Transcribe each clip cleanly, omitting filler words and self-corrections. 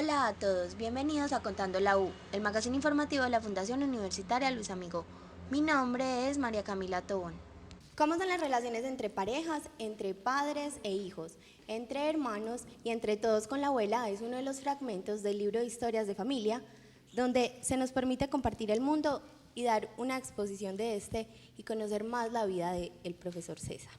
Hola a todos, bienvenidos a Contando la U, el magazine informativo de la Fundación Universitaria Luis Amigo. Mi nombre es María Camila Tobón. ¿Cómo son las relaciones entre parejas, entre padres e hijos, entre hermanos y entre todos con la abuela? Es uno de los fragmentos del libro de Historias de Familia, donde se nos permite compartir el mundo y dar una exposición de este y conocer más la vida del profesor César.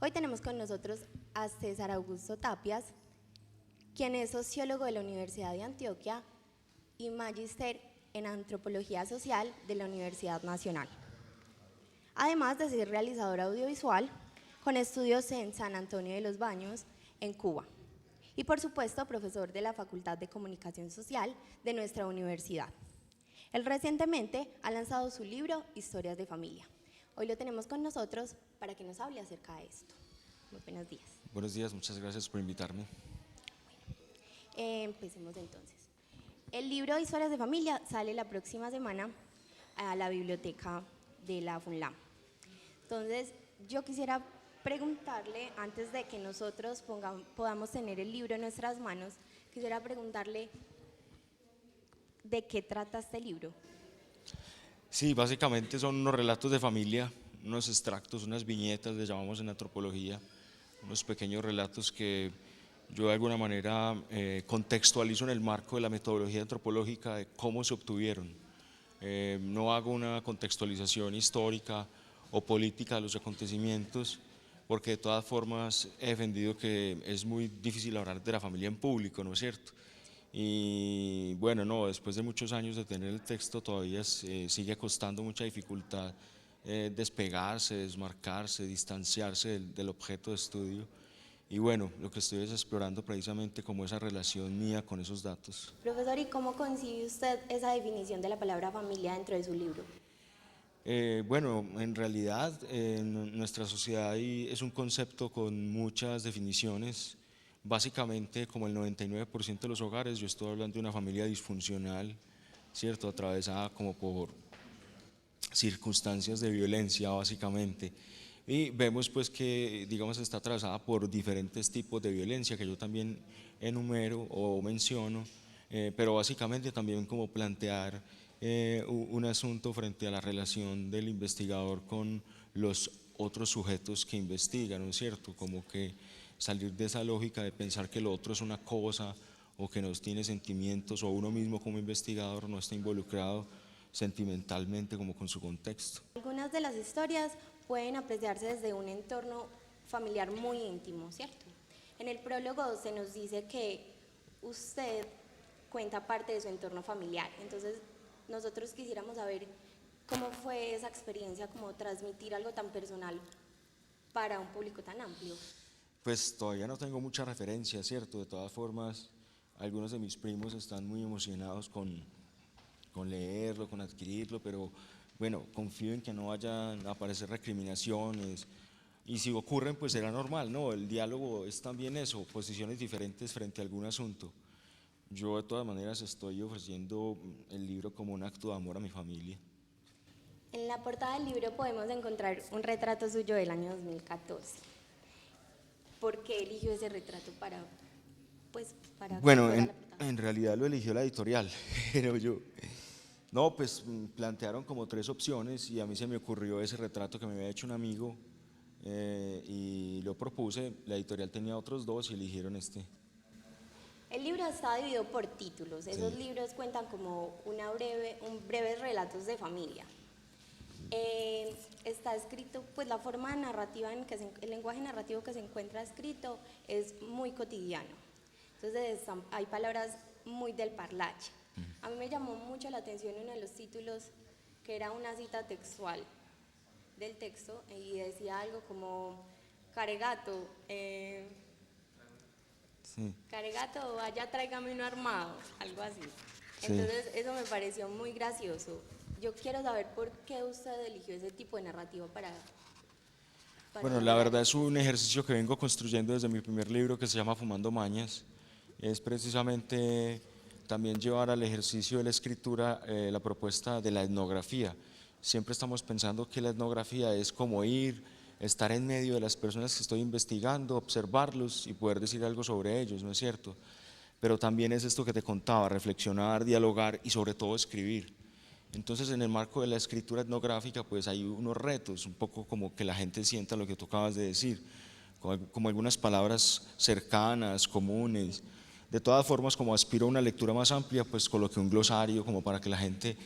Hoy tenemos con nosotros a César Augusto Tapias, quien es sociólogo de la Universidad de Antioquia y magíster en antropología social de la Universidad Nacional. Además de ser realizador audiovisual con estudios en San Antonio de los Baños, en Cuba. Y por supuesto, profesor de la Facultad de Comunicación Social de nuestra universidad. Él recientemente ha lanzado su libro Historias de Familia. Hoy lo tenemos con nosotros para que nos hable acerca de esto. Muy buenos días. Buenos días, muchas gracias por invitarme. Empecemos entonces. El libro Historias de Familia sale la próxima semana a la biblioteca de la FUNLAM. Entonces, yo quisiera preguntarle, antes de que nosotros podamos tener el libro en nuestras manos, quisiera preguntarle de qué trata este libro. Sí, básicamente son unos relatos de familia, unos extractos, unas viñetas, les llamamos en antropología, unos pequeños relatos que yo de alguna manera contextualizo en el marco de la metodología antropológica de cómo se obtuvieron. No hago una contextualización histórica o política de los acontecimientos, porque de todas formas he defendido que es muy difícil hablar de la familia en público, ¿no es cierto? Y bueno, no, después de muchos años de tener el texto todavía sigue costando mucha dificultad despegarse, desmarcarse, distanciarse del objeto de estudio. Y bueno, lo que estoy es explorando precisamente como esa relación mía con esos datos. Profesor, ¿y cómo concibe usted esa definición de la palabra familia dentro de su libro? Bueno, en realidad en nuestra sociedad es un concepto con muchas definiciones. Básicamente, como el 99% de los hogares, yo estoy hablando de una familia disfuncional, ¿cierto? Atravesada como por circunstancias de violencia, básicamente. Y vemos pues que, digamos, está atravesada por diferentes tipos de violencia que yo también enumero o menciono, pero básicamente también como plantear un asunto frente a la relación del investigador con los otros sujetos que investigan, ¿no es cierto? Como que salir de esa lógica de pensar que lo otro es una cosa o que no tiene sentimientos o uno mismo como investigador no está involucrado sentimentalmente como con su contexto. Algunas de las historias pueden apreciarse desde un entorno familiar muy íntimo, ¿cierto? En el prólogo se nos dice que usted cuenta parte de su entorno familiar, entonces nosotros quisiéramos saber cómo fue esa experiencia, como transmitir algo tan personal para un público tan amplio. Pues todavía no tengo mucha referencia, ¿cierto? De todas formas, algunos de mis primos están muy emocionados con leerlo, con adquirirlo, pero bueno, confío en que no vayan a aparecer recriminaciones y si ocurren pues será normal, ¿no? El diálogo es también eso, posiciones diferentes frente a algún asunto. Yo de todas maneras estoy ofreciendo el libro como un acto de amor a mi familia. En la portada del libro podemos encontrar un retrato suyo del año 2014. ¿Por qué eligió ese retrato para que Bueno, fuera la portada? en realidad lo eligió la editorial, pero yo, no, pues plantearon como tres opciones y a mí se me ocurrió ese retrato que me había hecho un amigo y lo propuse, la editorial tenía otros dos y eligieron este. El libro está dividido por títulos. Esos Sí. libros cuentan como breves relatos de familia. Está escrito, pues la forma narrativa el lenguaje narrativo que se encuentra escrito es muy cotidiano. Entonces hay palabras muy del parlache. A mí me llamó mucho la atención uno de los títulos que era una cita textual del texto y decía algo como Caregato, Sí, Caregato, vaya tráigame uno armado, algo así. sí. Entonces eso me pareció muy gracioso. Yo quiero saber por qué usted eligió ese tipo de narrativa para Bueno, la elaborar verdad el es un texto. ejercicio que vengo construyendo desde mi primer libro que se llama Fumando Mañas. Es precisamente también llevar al ejercicio de la escritura la propuesta de la etnografía. Siempre estamos pensando que la etnografía es como ir, estar en medio de las personas que estoy investigando, observarlos y poder decir algo sobre ellos, ¿no es cierto? pero también es esto que te contaba, reflexionar, dialogar y sobre todo escribir. Entonces, en el marco de la escritura etnográfica, pues hay unos retos, un poco como que la gente sienta lo que tú acabas de decir, como algunas palabras cercanas, comunes. De todas formas, como aspiro a una lectura más amplia, pues coloqué un glosario como para que la gente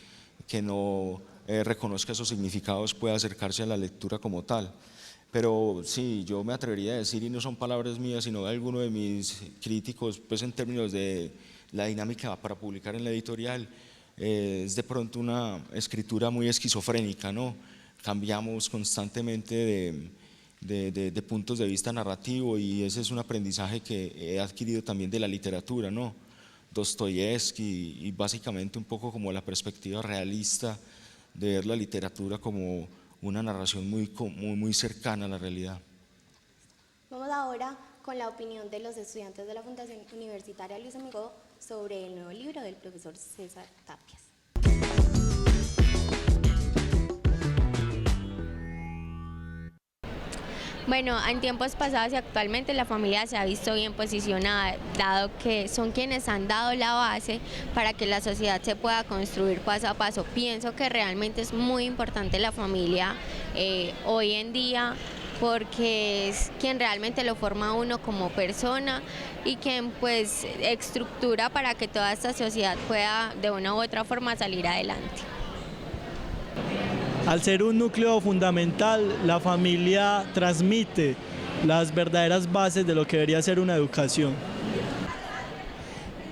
que no reconozca esos significados pueda acercarse a la lectura como tal. Pero sí, yo me atrevería a decir, y no son palabras mías, sino de alguno de mis críticos, pues en términos de la dinámica para publicar en la editorial, es de pronto una escritura muy esquizofrénica, ¿no? Cambiamos constantemente de puntos de vista narrativo y ese es un aprendizaje que he adquirido también de la literatura, ¿no? Dostoyevsky y básicamente un poco como la perspectiva realista de ver la literatura como una narración muy cercana a la realidad. Vamos ahora con la opinión de los estudiantes de la Fundación Universitaria Luis Amigo sobre el nuevo libro del profesor César Tapias. Bueno, en tiempos pasados y actualmente la familia se ha visto bien posicionada, dado que son quienes han dado la base para que la sociedad se pueda construir paso a paso. Pienso que realmente es muy importante la familia hoy en día, porque es quien realmente lo forma a uno como persona y quien pues estructura para que toda esta sociedad pueda de una u otra forma salir adelante. Al ser un núcleo fundamental, la familia transmite las verdaderas bases de lo que debería ser una educación.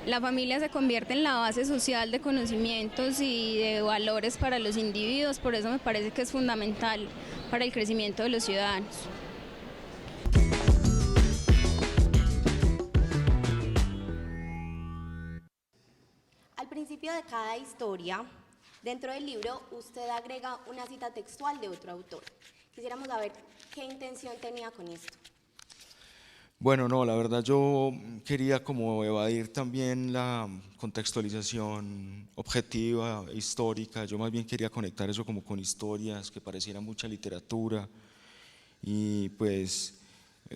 La familia se convierte en la base social de conocimientos y de valores para los individuos, por eso me parece que es fundamental para el crecimiento de los ciudadanos. Al principio de cada historia, dentro del libro, usted agrega una cita textual de otro autor. Quisiéramos saber qué intención tenía con esto. Bueno, no, la verdad yo quería como evadir también la contextualización objetiva, histórica. Yo más bien quería conectar eso como con historias, que pareciera mucha literatura y pues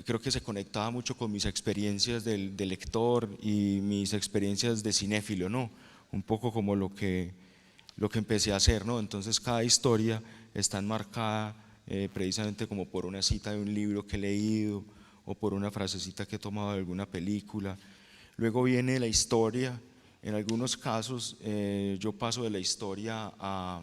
creo que se conectaba mucho con mis experiencias de lector y mis experiencias de cinéfilo, ¿no? Un poco como lo que empecé a hacer, ¿no? Entonces cada historia está enmarcada precisamente como por una cita de un libro que he leído o por una frasecita que he tomado de alguna película. Luego viene la historia, en algunos casos yo paso de la historia a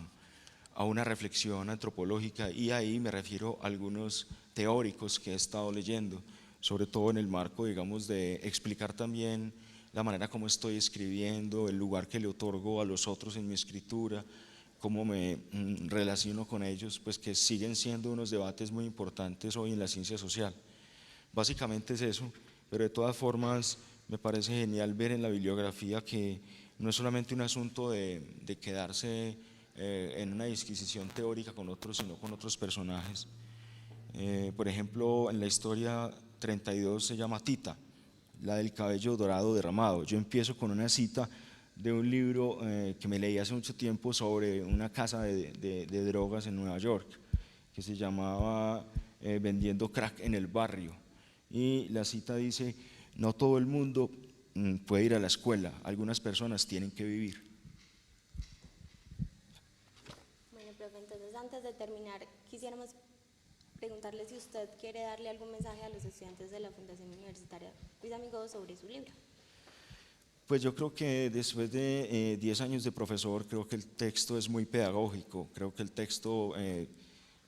una reflexión antropológica y ahí me refiero a algunos teóricos que he estado leyendo, sobre todo en el marco, digamos, de explicar también la manera como estoy escribiendo, el lugar que le otorgo a los otros en mi escritura, cómo me relaciono con ellos, pues que siguen siendo unos debates muy importantes hoy en la ciencia social. Básicamente es eso, pero de todas formas me parece genial ver en la bibliografía que no es solamente un asunto de quedarse en una disquisición teórica con otros, sino con otros personajes. Por ejemplo, en la historia 32 se llama Tita, la del cabello dorado derramado. Yo empiezo con una cita de un libro que me leí hace mucho tiempo sobre una casa de drogas en Nueva York, que se llamaba Vendiendo crack en el barrio. Y la cita dice, no todo el mundo puede ir a la escuela, algunas personas tienen que vivir. Bueno, profe, entonces antes de terminar, quisiéramos preguntarle si usted quiere darle algún mensaje a los estudiantes de la Fundación Universitaria Luis Amigo sobre su libro. Pues yo creo que después de 10 años de profesor, creo que el texto es muy pedagógico, creo que el texto,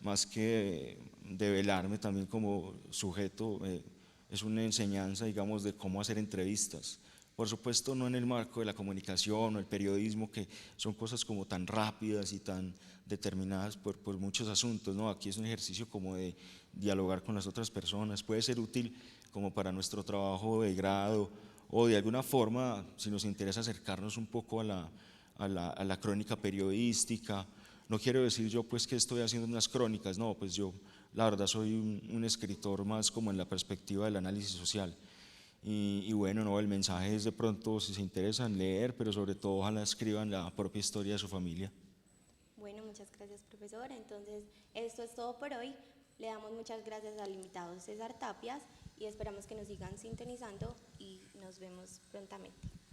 más que develarme también como sujeto, es una enseñanza, digamos, de cómo hacer entrevistas. Por supuesto, no en el marco de la comunicación o el periodismo, que son cosas como tan rápidas y tan determinadas por muchos asuntos, ¿no? Aquí es un ejercicio como de dialogar con las otras personas, puede ser útil como para nuestro trabajo de grado o de alguna forma, si nos interesa acercarnos un poco a la crónica periodística. No quiero decir yo pues que estoy haciendo unas crónicas, no, pues yo la verdad soy un escritor más como en la perspectiva del análisis social. Y bueno, no, el mensaje es de pronto, si se interesan, leer, pero sobre todo ojalá escriban la propia historia de su familia. Bueno, muchas gracias, profesor. Entonces, esto es todo por hoy. Le damos muchas gracias al invitado César Tapias y esperamos que nos sigan sintonizando y nos vemos prontamente.